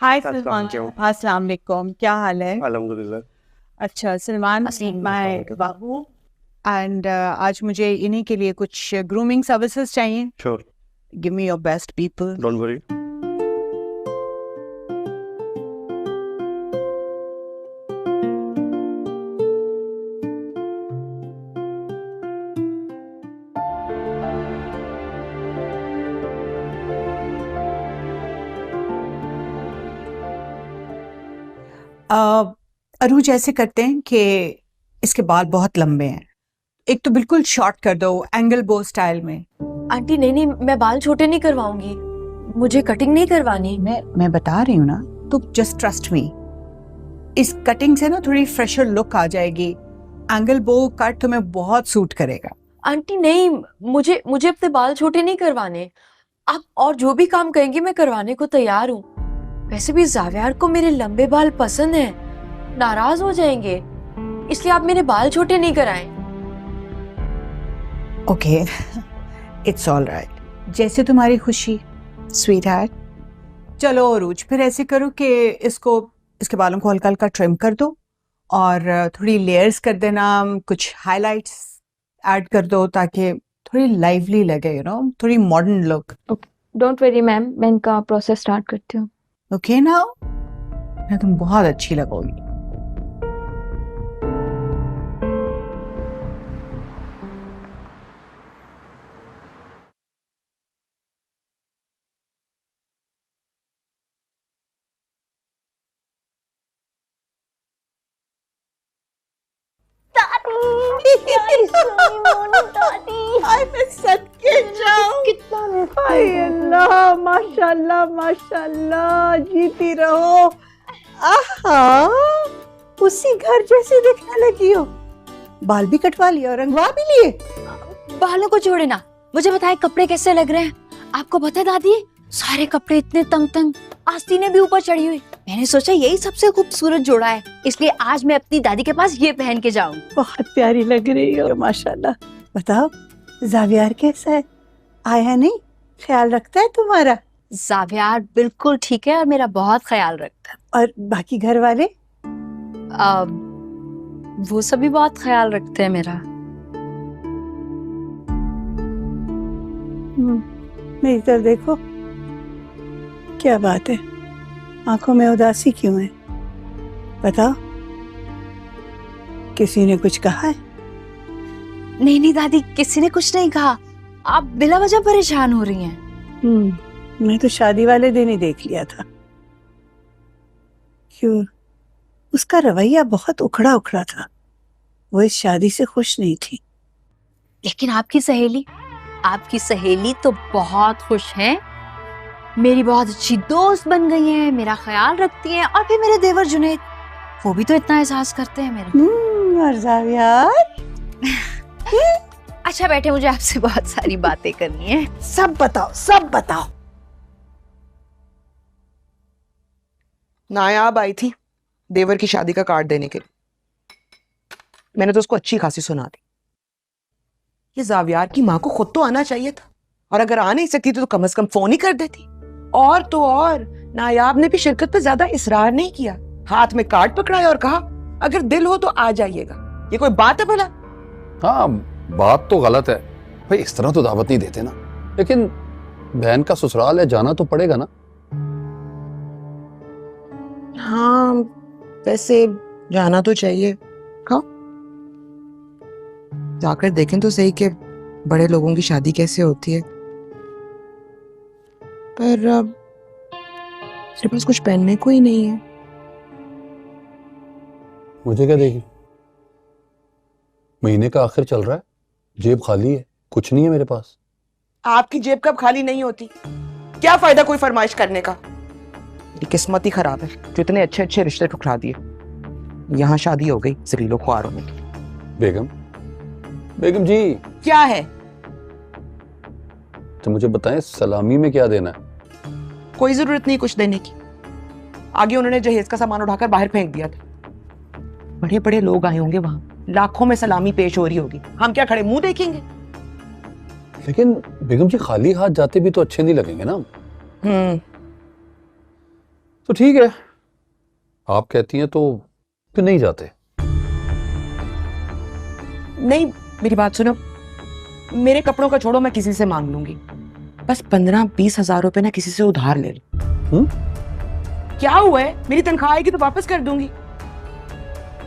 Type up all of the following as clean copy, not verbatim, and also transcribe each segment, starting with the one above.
हाय सलमान, अस्सलाम वालेकुम, क्या हाल है? अल्हम्दुलिल्लाह। अच्छा सलमान, मैं बाबू एंड आज मुझे इन्हीं के लिए कुछ ग्रूमिंग सर्विसेज चाहिए. Sure, give me your best people. Don't worry. Arooj ऐसे करते हैं कि इसके बाल बहुत लंबे हैं, एक तो बिल्कुल शॉर्ट कर दो एंगल बो स्टाइल में. आंटी नहीं नहीं, मैं बाल छोटे नहीं करवाऊंगी, मुझे कटिंग नहीं करवानी. मैं बता रही हूँ ना, तो जस्ट ट्रस्ट मी. इस कटिंग से ना थोड़ी फ्रेशर लुक आ जाएगी. एंगल बो कट तुम्हें बहुत सूट करेगा. आंटी नहीं, मुझे मुझे अपने बाल छोटे नहीं करवाने. आप और जो भी काम कहेंगी मैं करवाने को तैयार हूँ. वैसे भी जावियार को मेरे लंबे बाल पसंद हैं, नाराज हो जाएंगे, इसलिए आप मेरे बाल छोटे नहीं कराएं. ओके, इट्स ऑल राइट, जैसे तुम्हारी खुशी स्वीट हार्ट. चलो अरूज, फिर ऐसे करो कि इसके बालों को हल्का हल्का ट्रिम कर दो और थोड़ी लेयर्स कर देना, कुछ हाइलाइट्स ऐड कर दो ताकि थोड़ी लाइवली लगे, थोड़ी modern look. Don't worry ma'am, मैं इनका प्रोसेस स्टार्ट करती हूँ. ओके ना, तुम बहुत अच्छी लगोगी. अल्लाह, माशाल्लाह माशाल्लाह, जीती रहो. आहा, उसी घर जैसे दिखने लगी हो. बाल भी कटवा लिए और रंगवा भी लिए. बालों को छोड़े ना, मुझे बताए कपड़े कैसे लग रहे हैं. आपको पता है दादी, सारे कपड़े इतने तंग तंग, आस्तीनें भी ऊपर चढ़ी हुई. मैंने सोचा यही सबसे खूबसूरत जोड़ा है, इसलिए आज मैं अपनी दादी के पास ये पहन के जाऊं. बहुत प्यारी लग रही हो माशाल्लाह. बताओ जावियार कैसा है? आया नहीं? ख्याल रखता है तुम्हारा? जावियार बिल्कुल ठीक है और मेरा बहुत ख्याल रखता है. और बाकी घर वाले? वो सभी बहुत ख्याल रखते हैं मेरा. मेरी तरफ देखो, क्या बात है, आंखों में उदासी क्यों है? बताओ, किसी ने कुछ कहा है? नहीं नहीं दादी, किसी ने कुछ नहीं कहा. आप बिला वजह परेशान हो रही हैं. मैं तो शादी वाले दिन ही देख लिया था. क्यों? उसका रवैया बहुत उखड़ा उखड़ा था. वो इस शादी से खुश नहीं थी. लेकिन आपकी सहेली तो बहुत खुश है. मेरी बहुत अच्छी दोस्त बन गई है, मेरा ख्याल रखती है. और फिर मेरे देवर जुनैद, वो भी तो इतना एहसास करते हैं मेरा. और जावियार? अच्छा बैठे, मुझे आपसे बहुत सारी बातें करनी है. सब बताओ, सब बताओ. नायाब आई थी देवर की शादी का कार्ड देने के लिए. मैंने तो उसको अच्छी खासी सुना दी. ये जावियार की माँ को खुद तो आना चाहिए था, और अगर आ नहीं सकती तो कम से कम फोन ही कर देती. और तो और नायाब ने भी शिरकत पे ज्यादा इसरार नहीं किया. हाथ में कार्ड पकड़ाया और कहा अगर दिल हो तो आ जाइएगा. ये कोई बात है भला? हाँ, बात तो गलत है भाई, इस तरह तो दावत नहीं देते ना. लेकिन बहन का ससुराल है, जाना तो पड़ेगा ना. हाँ, वैसे जाना तो चाहिए. हाँ, जाकर देखें तो सही कि बड़े लोगों की शादी कैसे होती है. पर मेरे पास कुछ पहनने को ही नहीं है. मुझे क्या देगी, महीने का आखिर चल रहा है, जेब खाली है, कुछ नहीं है मेरे पास. आपकी जेब कब खाली नहीं होती? क्या फायदा कोई फरमाइश करने का? मेरी किस्मत ही खराब है जो इतने अच्छे अच्छे रिश्ते ठुकरा दिए. यहाँ शादी हो गई जलीलो ख्वारों में. बेगम जी, क्या है? तो मुझे बताएं, सलामी में क्या देना है? कोई जरूरत नहीं कुछ देने की. आगे उन्होंने जहेज का सामान उठाकर बाहर फेंक दिया था. बड़े बड़े लोग आए होंगे वहां, लाखों में सलामी पेश हो रही होगी. हम क्या खड़े मुंह देखेंगे? लेकिन बेगम जी, खाली हाथ जाते भी तो अच्छे नहीं लगेंगे ना. तो ठीक है, आप कहती हैं तो फिर नहीं जाते। नहीं, मेरी बात सुनो, मेरे कपड़ों का छोड़ो, मैं किसी से मांग लूंगी। बस 15-20 हजार रुपए ना किसी से उधार ले लो। क्या हुआ है, मेरी तनख्वाह आएगी तो वापस कर दूंगी।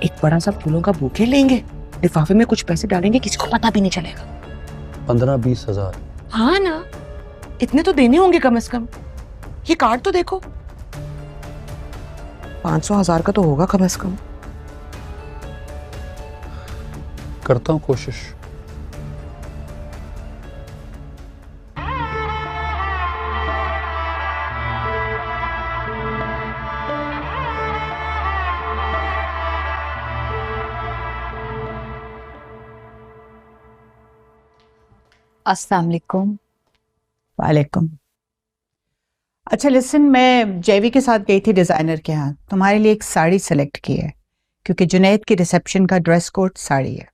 एक बड़ा सा फूलों का बुके लेंगे, लिफाफे में कुछ पैसे डालेंगे, किसी को पता भी नहीं चलेगा। 15-20 हजार? हाँ ना, इतने तो देने होंगे कम से कम। ये कार्ड तो देखो, 500,000 का तो होगा कम से कम। करता हूं कोशिश। अस्सलाम वालेकुम। वालेकुम। अच्छा लिसन, मैं जैवी के साथ गई थी डिज़ाइनर के यहाँ, तुम्हारे लिए एक साड़ी सेलेक्ट की है क्योंकि जुनैद की रिसेप्शन का ड्रेस कोड साड़ी है।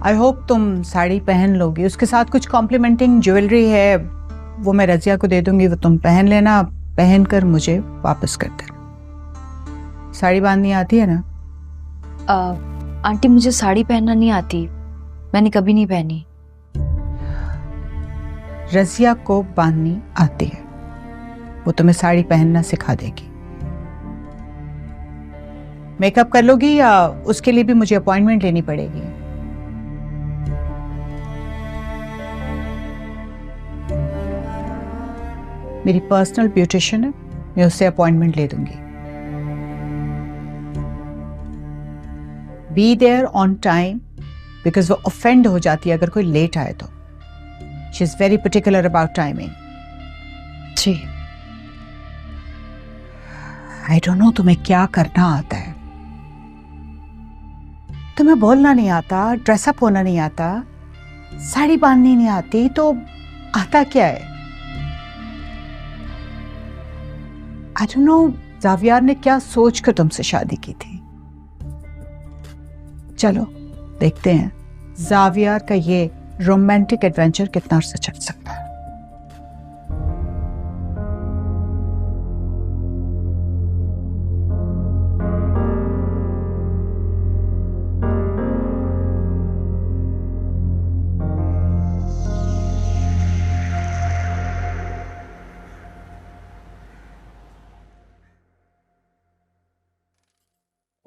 आई होप तुम साड़ी पहन लोगी। उसके साथ कुछ कॉम्प्लीमेंटिंग ज्वेलरी है, वो मैं रजिया को दे दूंगी, वो तुम पहन लेना, पहन कर मुझे वापस कर देना। साड़ी बांधनी आती है ना? आंटी मुझे साड़ी पहनना नहीं आती, मैंने कभी नहीं पहनी। रजिया को बांधनी आती है, वो तुम्हें साड़ी पहनना सिखा देगी। मेकअप कर लोगी या उसके लिए भी मुझे अपॉइंटमेंट लेनी पड़ेगी? मेरी पर्सनल ब्यूटिशियन है, मैं उससे अपॉइंटमेंट ले दूंगी। Be there on time, because वो ऑफेंड हो जाती है अगर कोई लेट आए तो। She is very particular about timing. जी। आई डोंट नो तुम्हें क्या करना आता है। तुम्हें बोलना नहीं आता, ड्रेसअप होना नहीं आता, साड़ी बांधनी नहीं आती, तो आता क्या है? आई डोंट नो जावियार ने क्या सोचकर तुमसे शादी की थी। चलो देखते हैं जावियार का ये रोमांटिक एडवेंचर कितना अर्सा चल सकता है।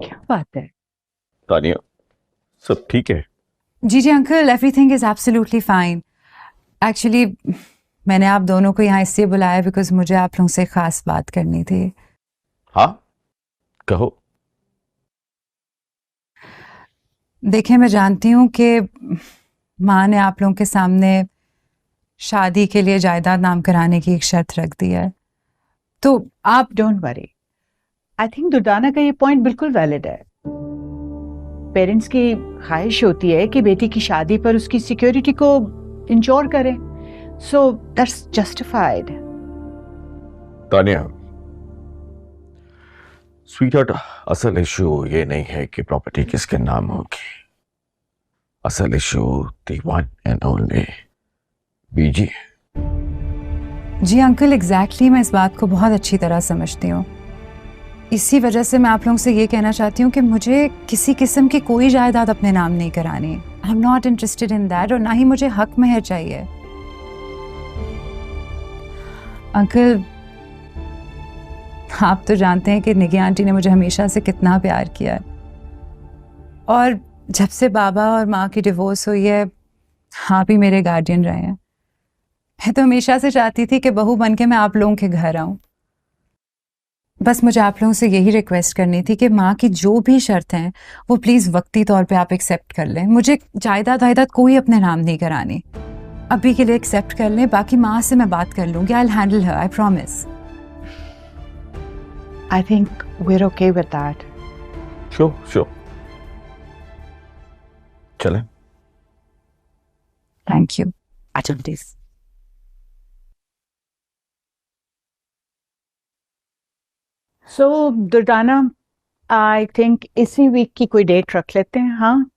क्या बात है? तानिया, सब ठीक है? जी जी uncle, everything is absolutely fine. Actually मैंने आप दोनों को यहाँ इसलिए बुलाया बिकॉज मुझे आप लोगों से खास बात करनी थी। हाँ, कहो। देखिए, मैं जानती हूँ कि माँ ने आप लोगों के सामने शादी के लिए जायदाद नाम कराने की एक शर्त रख दी है, तो आप don't worry. I think Durdana का ये पॉइंट बिल्कुल वैलिड है। पेरेंट्स की ख्वाहिश होती है कि बेटी की शादी पर उसकी सिक्योरिटी को इंश्योर करें, so that's justified. Tania, sweetheart, असल इशू ये नहीं है कि प्रॉपर्टी किसके नाम होगी। असल issue the one and only Beeji है। जी अंकल, एग्जैक्टली मैं इस बात को बहुत अच्छी तरह समझती हूँ। इसी वजह से मैं आप लोगों से ये कहना चाहती हूँ कि मुझे किसी किस्म की कोई जायदाद अपने नाम नहीं करानी। I am not interested in that, और ना ही मुझे हक मेहर चाहिए। अंकल, आप तो जानते हैं कि निगी आंटी ने मुझे हमेशा से कितना प्यार किया है, और जब से बाबा और माँ की डिवोर्स हुई है, आप ही मेरे गार्डियन रहे हैं। मैं तो हमेशा से चाहती थी कि बहू बन के मैं आप लोगों के घर आऊँ। बस मुझे आप लोगों से यही रिक्वेस्ट करनी थी कि माँ की जो भी शर्त हैं वो प्लीज़ वक्ती तौर पे आप एक्सेप्ट कर लें। मुझे जायदाद वायदाद कोई अपने नाम नहीं करानी, अभी के लिए एक्सेप्ट कर लें। बाकी माँ से मैं बात कर लूँगी, I will handle her, I promise. I think we are okay with that. Sure. चलें? Thank you. अच्छा please. So Durdana, I think इसी वीक की कोई डेट रख लेते हैं। हाँ,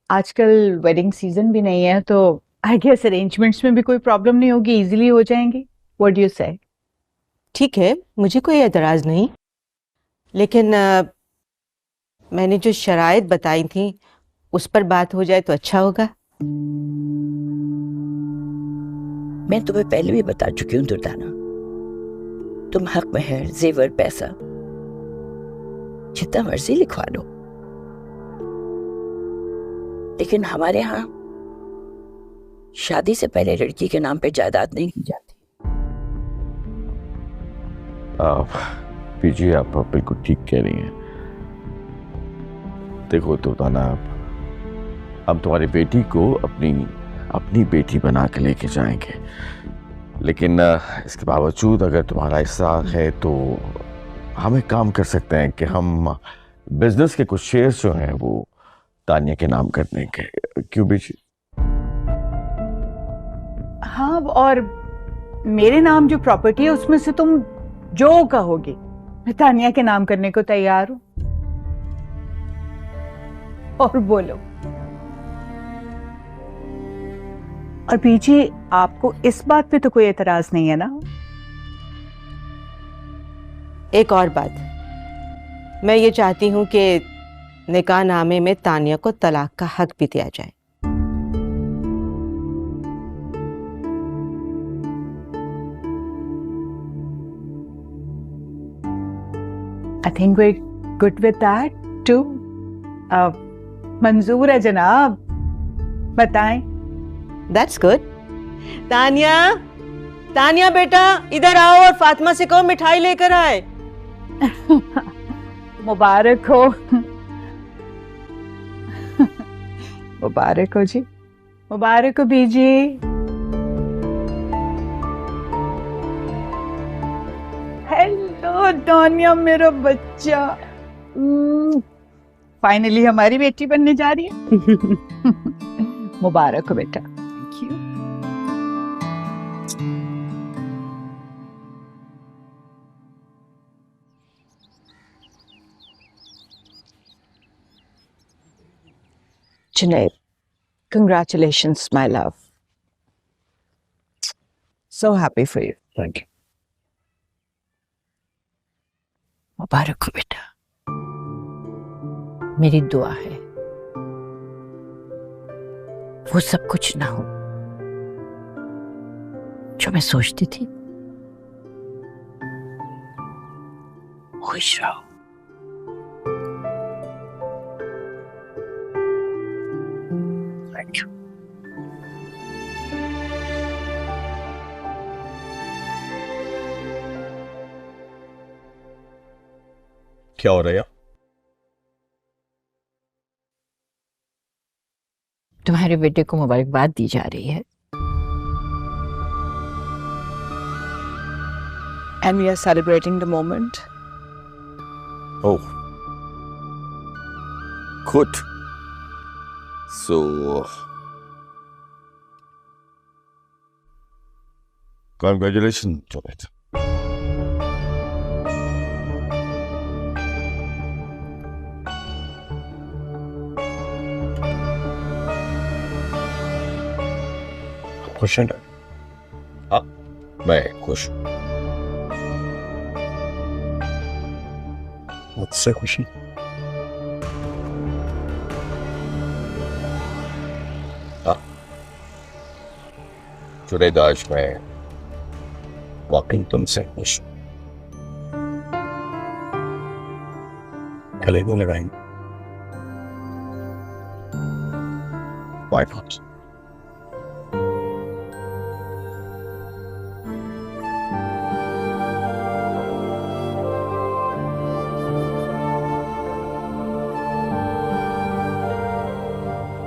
आजकल वेडिंग सीजन भी नहीं है, तो आई गेस अरेंजमेंट्स में भी कोई प्रॉब्लम नहीं होगी, इजीली हो जाएंगी। व्हाट डू यू से? ठीक है, मुझे कोई एतराज़ नहीं, लेकिन मैंने जो शराइत बताई थी उस पर बात हो जाए तो अच्छा होगा। मैं तुम्हें पहले भी बता चुकी हूँ दुर्दाना, तुम हक महर, जेवर, पैसा जितना मर्जी लिखवा लो, लेकिन हमारे यहाँ शादी से पहले लड़की के नाम पे जायदाद नहीं की जाती। पीजिए, आप बिल्कुल ठीक कह रही हैं। देखो दुर्दाना, हम तुम्हारी बेटी को अपनी बेटी बना के लेके जाएंगे, लेकिन इसके बावजूद अगर तुम्हारा इसरार है तो हम एक काम कर सकते हैं कि हम बिजनेस के कुछ शेयर्स जो हैं वो तानिया के नाम कर देंगे। क्यों बीजी? हाँ, और मेरे नाम जो प्रॉपर्टी है उसमें से तुम जो कहोगे मैं तानिया के नाम करने को तैयार हूं। और बोलो। और पीछे आपको इस बात पे तो कोई एतराज नहीं है ना? एक और बात, मैं ये चाहती हूँ कि निकाह नामे में तानिया को तलाक का हक भी दिया जाए। I think we're good with that too. मंजूर है जनाब, बताएं। That's good. तानिया बेटा इधर आओ और फातिमा से कहो मिठाई लेकर आए। मुबारक हो। मुबारक हो जी, मुबारक हो बीजी। हेलो तानिया मेरा बच्चा, फाइनली हमारी बेटी बनने जा रही है। मुबारक हो बेटा। Thank you. Junaid, congratulations, my love. So happy for you. Thank you. मुबारक हो बेटा, मेरी दुआ है वो सब कुछ ना हो जो मैं सोचती थी। खुश रहो। Thank you. क्या हो रहा है? तुम्हारे बेटे को मुबारकबाद दी जा रही है। And we are celebrating the moment. Oh, good. So, congratulations, Junaid. खुश हैं? हाँ, मैं खुश हूँ। मुझसे खुशी? हाँ, जुनैद, आज मैं वाकई तुमसे खुश हूँ। गले में लगाएंगे? Why not?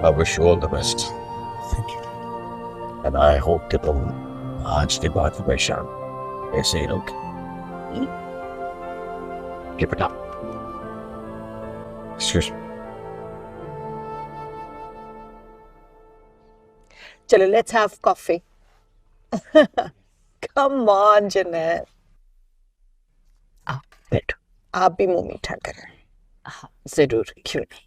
I wish you all the best. Thank you. And I hope कि तुम आज के बाद हमेशा ऐसे ही रहोगे। Keep it up. Excuse me. चलो, let's have coffee. Come on, Junaid. आओ बैठो। आप भी मुंह मीठा करें। हाँ, जरूर, क्यों नहीं।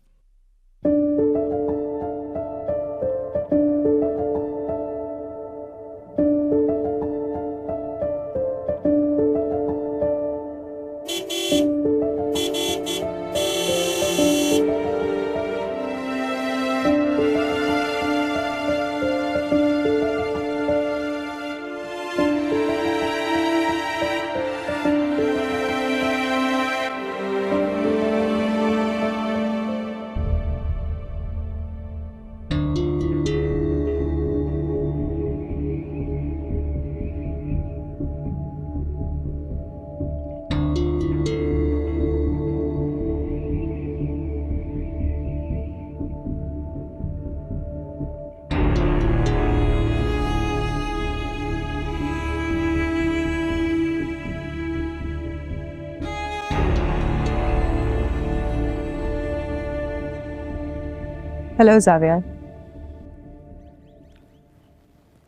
Hello Javiya.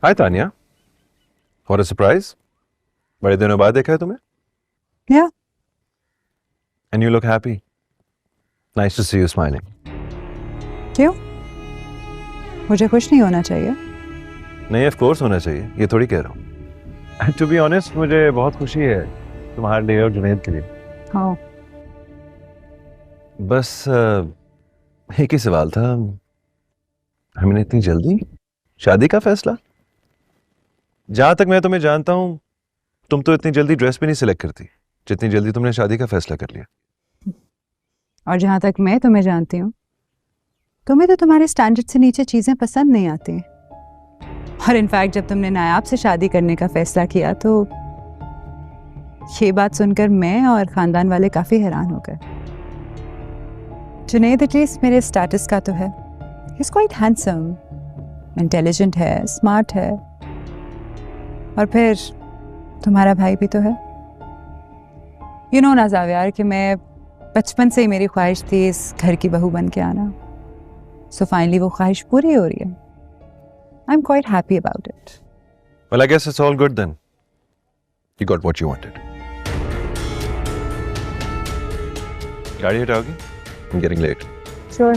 Hi Tania, what a surprise. बड़े दिनों बाद देखा है तुम्हें। Yeah. And you look happy. Nice to see you smiling. क्यों? मुझे खुश नहीं होना चाहिए? नहीं, ऑफ कोर्स होना चाहिए, ये थोड़ी कह रहा हूँ। टू बी ऑनेस्ट, मुझे बहुत खुशी है तुम्हारे लिए और जुनैद के लिए। हाँ। बस एक ही सवाल था, हमने इतनी जल्दी शादी का फैसला? जहां तक मैं तुम्हें जानता हूं, तुम तो इतनी जल्दी ड्रेस भी नहीं सिलेक्ट करती जितनी जल्दी तुमने शादी का फैसला कर लिया। और जहां तक मैं तुम्हें जानती हूँ, तुम्हें तो तुम्हारे स्टैंडर्ड से नीचे चीजें पसंद नहीं आती। और इनफैक्ट जब तुमने नायाब से शादी करने का फैसला किया तो ये बात सुनकर मैं और खानदान वाले काफी हैरान हो गए। जुनैद एटलीस्ट मेरे स्टेटस का तो है, he is quite handsome, intelligent है, स्मार्ट है, और फिर तुम्हारा भाई भी तो है। यू नो ना जावियार कि मैं बचपन से ही मेरी ख्वाहिश थी इस घर की बहू बन के आना। सो फाइनली वो ख्वाहिश पूरी हो रही है। I am quite happy about it. Well, I guess it's all good then. You got what you wanted. गाड़ी हटाओगी? I'm getting late. Sure.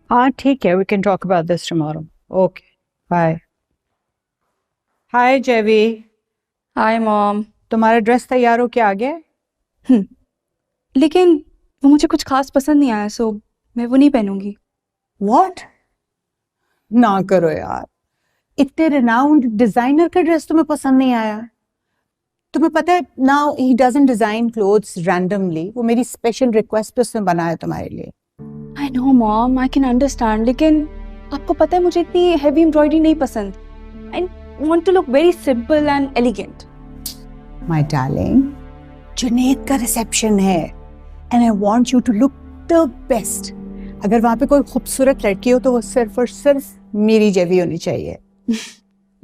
हाँ ठीक है, we can talk about this tomorrow. Okay bye. Hi Javi. Hi mom. तुम्हारा dress तैयार हो के आ गया? लेकिन वो मुझे कुछ खास पसंद नहीं आया, सो मैं वो नहीं पहनूंगी। व्हाट? ना करो यार, इतने रिनाउंड डिजाइनर का ड्रेस तुम्हें पसंद नहीं आया? तुम्हें पता है now he doesn't design clothes randomly, वो मेरी स्पेशल रिक्वेस्ट पे उसने बनाया तुम्हारे लिए। I know mom, I can understand, लेकिन आपको पता है मुझे इतनी हैवी एम्ब्रॉयडरी नहीं पसंद। I want to look very simple and elegant. My darling, Junaid का रिसेप्शन है and I want you to look the best. अगर वहां पे कोई खूबसूरत लड़की हो तो वो सिर्फ और सिर्फ मेरी जैसी होनी चाहिए।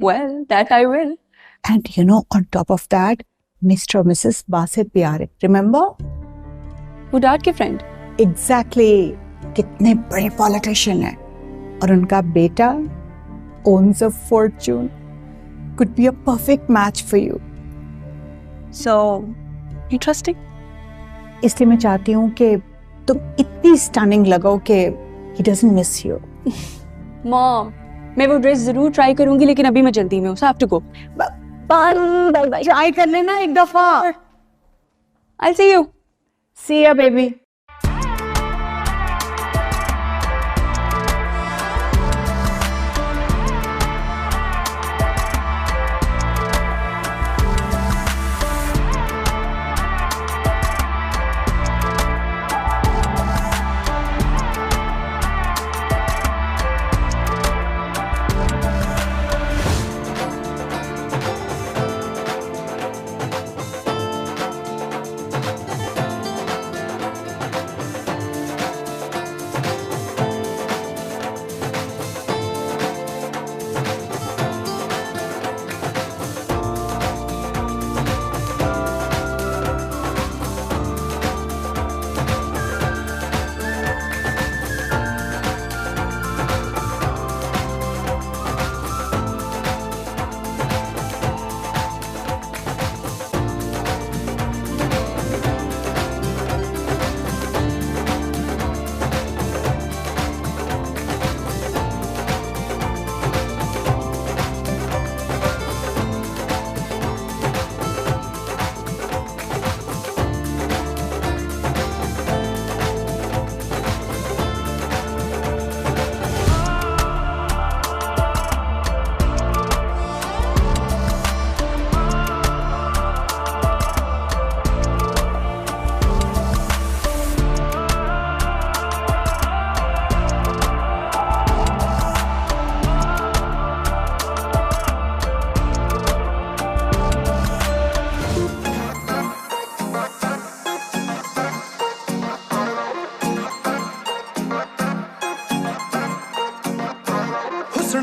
Well, that I will. And you know, on top of that, Mr. और Mrs. बासित भी आ रहे, remember? वो डैड के फ्रेंड। Exactly. कितने बड़े पॉलिटिशियन हैं, और उनका बेटा owns a fortune. Could be a perfect match for you. So, interesting. इसलिए मैं चाहती हूँ कि तुम इतनी स्टनिंग लगो कि he doesn't miss you. Mom, मैं वो ड्रेस जरूर ट्राई करूंगी, लेकिन अभी मैं जल्दी में हूँ, so I have to go. Bye. Try कर लेना एक दफा। I'll see you. See ya, baby.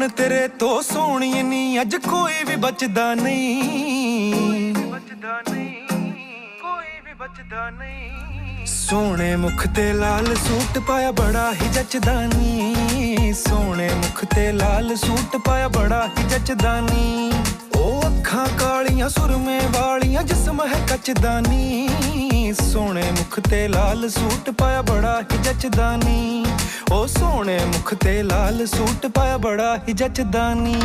हुण तेरे तो सोहणी नी अज कोई भी बचदा नहीं, सोहणे मुख ते लाल सूट पाया बड़ा ही जचदा नी, सोहणे मुख ते लाल सूट पाया बड़ा ही जचदा नी, ओ अखां कालियां सुरमे वालियां जिस्म है कचदा नी, सोहणे मुख ते लाल सूट पाया बड़ा ही जचदा नी, ओ सोहणे मुख ते लाल सूट पाया बड़ा ही जचदा नी।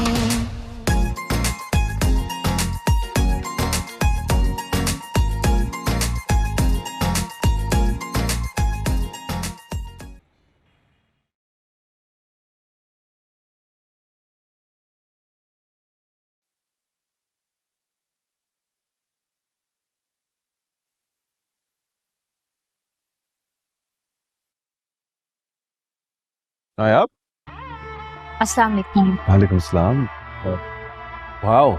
हाय आप। अस्सलाम वालेकुम। वालेकुम सलाम। वाओ,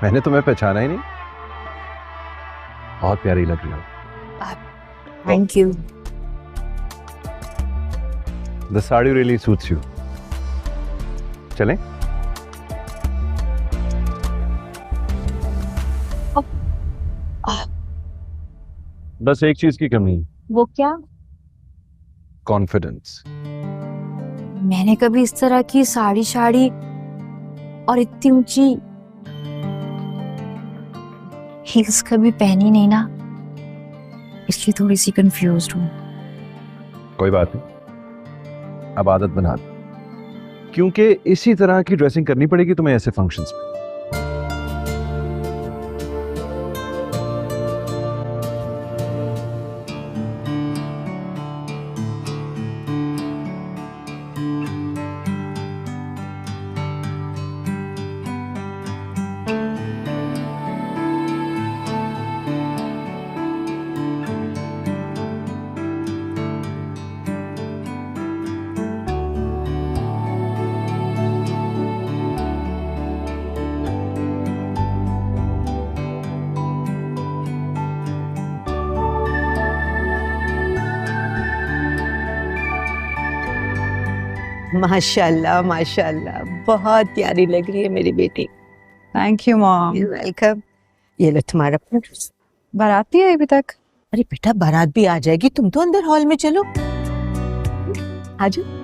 मैंने तुम्हें पहचाना ही नहीं। बहुत प्यारी लग रही हो। Thank you. The sari really suits you। चलें? बस एक चीज की कमी है। वो क्या? कॉन्फिडेंस। मैंने कभी इस तरह की साड़ी और इतनी ऊंची हील्स कभी पहनी नहीं ना, इसलिए थोड़ी सी कंफ्यूज्ड हूँ। कोई बात नहीं, अब आदत बना लो, क्योंकि इसी तरह की ड्रेसिंग करनी पड़ेगी तुम्हें ऐसे फंक्शंस में। माशाल्लाह माशाल्लाह, बहुत प्यारी लग रही है मेरी बेटी। Thank you mom. वेलकम। ये लो तुम्हारा पर्स। बारात नहीं आई अभी तक? अरे बेटा, बारात भी आ जाएगी, तुम तो अंदर हॉल में चलो, आ जाओ।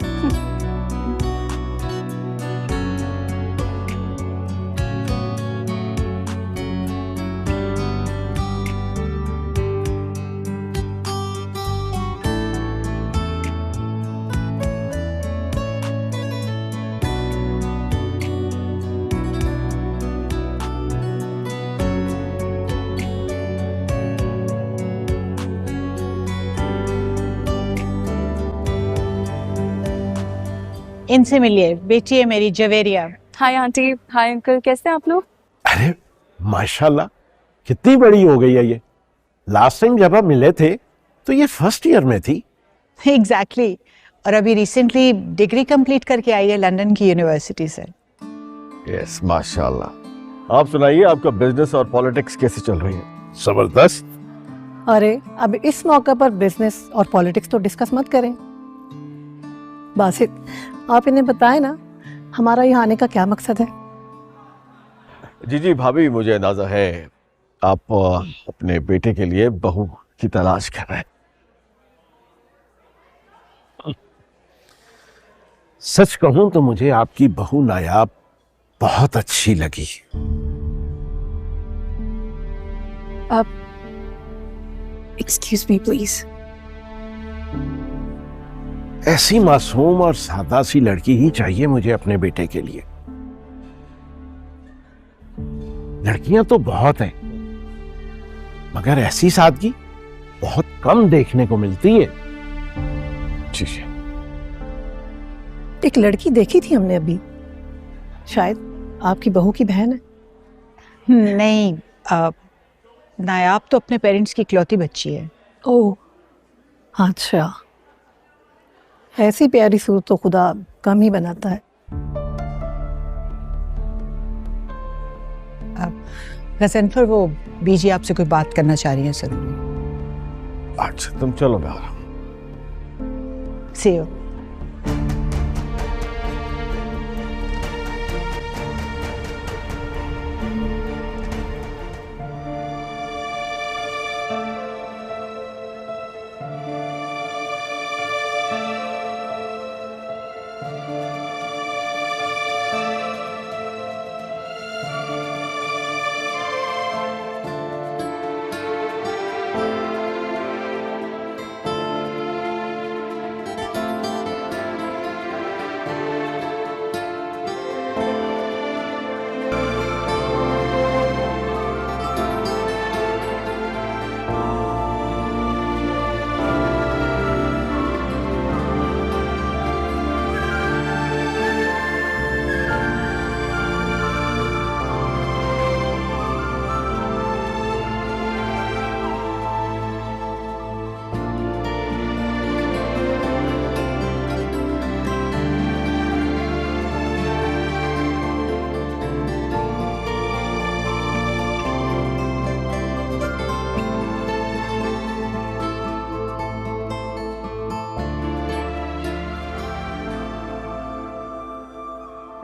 इनसे मिलिए, बेटी है मेरी Javeria. Hi aunty, hi uncle, कैसे हैं आप लोग? अरे माशाल्लाह, कितनी बड़ी हो गई है ये। लास्ट टाइम जब आप मिले थे तो ये फर्स्ट ईयर में थी। एग्जैक्टली, और अभी रिसेंटली डिग्री कंप्लीट करके आई है लंदन की यूनिवर्सिटी से। यस माशाल्लाह। आप सुनाइए, आपका बिजनेस और पॉलिटिक्स कैसे चल रही है? जबरदस्त। अरे अब इस मौके पर बिजनेस और पॉलिटिक्स तो डिस्कस मत करें। बासित, आप इन्हें बताएं ना हमारा यहाँ आने का क्या मकसद है। जी जी भाभी, मुझे अंदाजा है आप अपने बेटे के लिए बहू की तलाश कर रहे हैं। सच कहूं तो मुझे आपकी बहू नायाब बहुत अच्छी लगी। आप एक्सक्यूज मी प्लीज। ऐसी मासूम और सादा सी लड़की ही चाहिए मुझे अपने बेटे के लिए। लड़कियां तो बहुत हैं, मगर ऐसी सादगी बहुत कम देखने को मिलती है। जी एक लड़की देखी थी हमने अभी, शायद आपकी बहू की बहन है। नहीं, नायाब तो अपने पेरेंट्स की इकलौती बच्ची है। ओह अच्छा, ऐसी प्यारी सूरत तो खुदा कम ही बनाता है। गजनफर, वो बीजी आपसे कोई बात करना चाह रही है जरूरी। अच्छा तुम चलो, मैं आ रहा हूं। See you।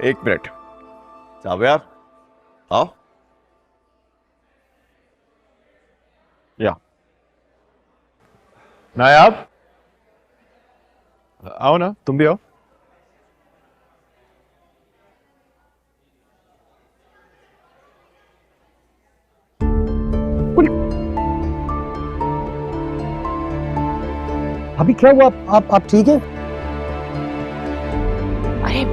एक मिनट, जावेद आओ। या नायाब आओ ना, तुम भी आओ। अभी क्या हुआ? आप ठीक है? अरे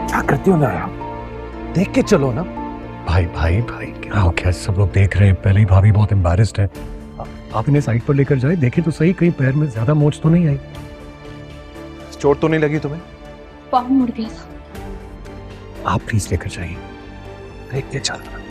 क्या करती हो नायाब? देख के चलो ना। भाई भाई भाई क्या हो गया? सब लोग देख रहे हैं, पहले ही भाभी बहुत एम्बैरेस्ड है। आप इन्हें साइड पर लेकर जाए, देखें तो सही कहीं पैर में ज्यादा मोच तो नहीं आई। चोट तो नहीं लगी तुम्हें? पाँव मुड़ गया था। आप प्लीज लेकर जाइए, देख के चलना।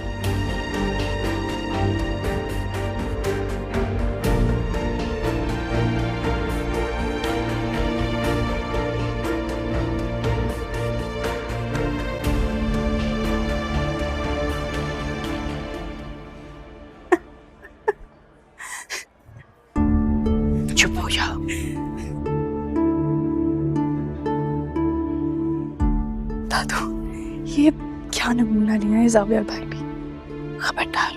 चुप हो जाओ। दादू, ये क्या नमूना लिया है जावियर भाई भी। खबरदार,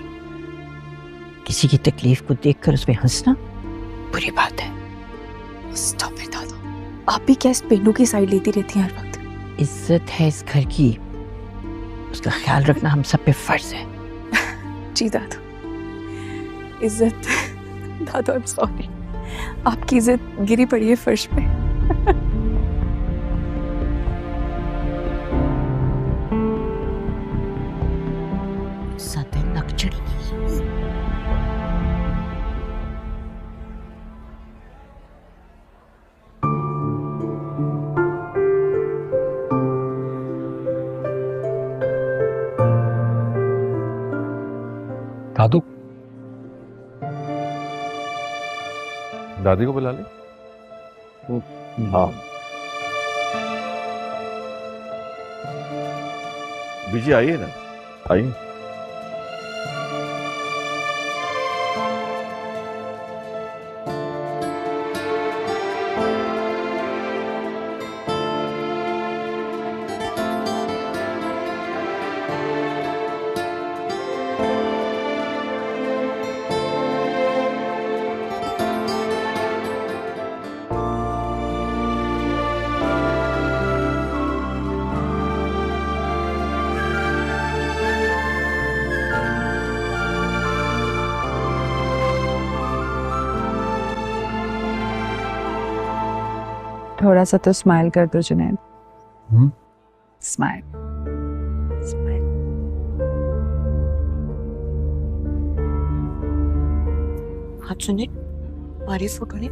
किसी की तकलीफ को देखकर उसमें हंसना बुरी बात है। स्टॉप इट दादू, आप भी क्या इस पेंडू की साइड लेती रहती हैं हर वक्त? इज्जत है इस घर की, उसका ख्याल रखना हम सब पे फर्ज है। जी दादू, इज्जत। दादू आई एम सॉरी, आपकी इज्जत गिरी पड़ी है फर्श पे। सते नकचड़ी दादू, दादी को बुला ले। हाँ बीजी आइए ना, आइए। थोड़ा सा तो स्माइल कर दो जुनैद। स्माइल। हाथ सुने, हमारी फोटो ने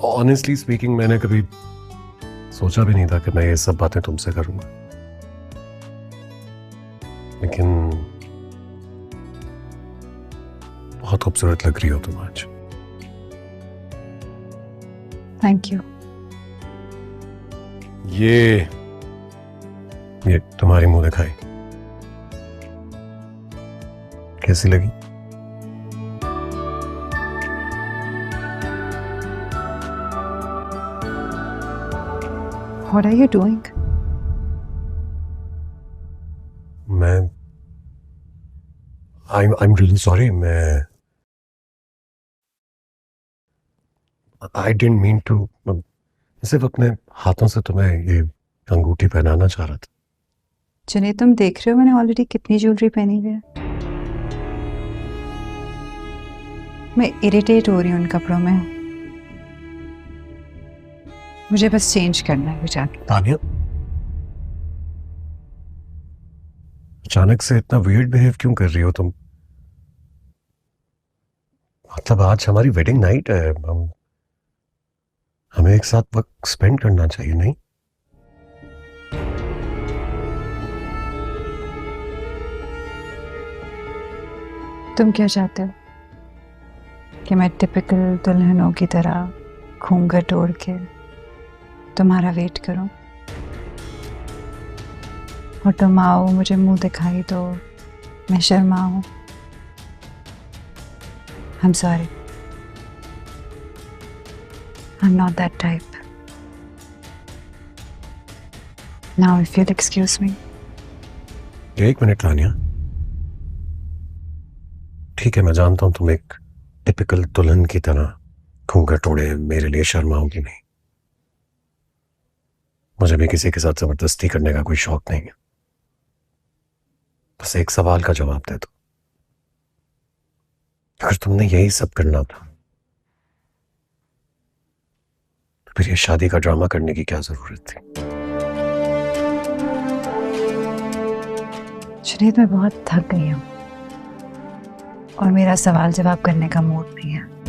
ऑनेस्टली स्पीकिंग मैंने कभी सोचा भी नहीं था कि मैं ये सब बातें तुमसे करूंगा, लेकिन बहुत खूबसूरत लग रही हो तुम आज। Thank you. ये तुम्हारी मुंह दिखाई कैसी लगी? What are you doing? I'm really sorry. I didn't mean to. सिर्फ अपने हाथों से तुम्हें ये अंगूठी पहनाना चाह रहा था। जुनैद, तुम देख रहे हो मैंने ऑलरेडी कितनी ज्वेलरी पहनी हुई है। मैं इरिटेट हो रही हूँ उन कपड़ों में। मुझे बस चेंज करना है जाके। तानिया, अचानक से इतना वियर्ड बिहेव क्यों कर रही हो तुम? मतलब आज हमारी वेडिंग नाइट है, हमें एक साथ वक्त स्पेंड करना चाहिए, नहीं? तुम क्या चाहते हो कि मैं टिपिकल दुल्हनों की तरह घूंघट ओढ़ के तुम्हारा वेट करूं और तुम आओ, मुझे मुंह दिखाई दो, मैं शर्माऊं? I'm sorry. I'm not that type. Now if you'll excuse me. एक मिनट तानिया, ठीक है मैं जानता हूं तुम एक टिपिकल दुल्हन की तरह घूंघट ओढ़े मेरे लिए शर्माओगी नहीं। मुझे भी किसी के साथ जबरदस्ती करने का कोई शौक नहीं है। बस एक सवाल का जवाब दे दो, अगर तुमने यही सब करना था तो फिर ये शादी का ड्रामा करने की क्या जरूरत थी? जुनैद, मैं बहुत थक गई हूं और मेरा सवाल जवाब करने का मूड नहीं है।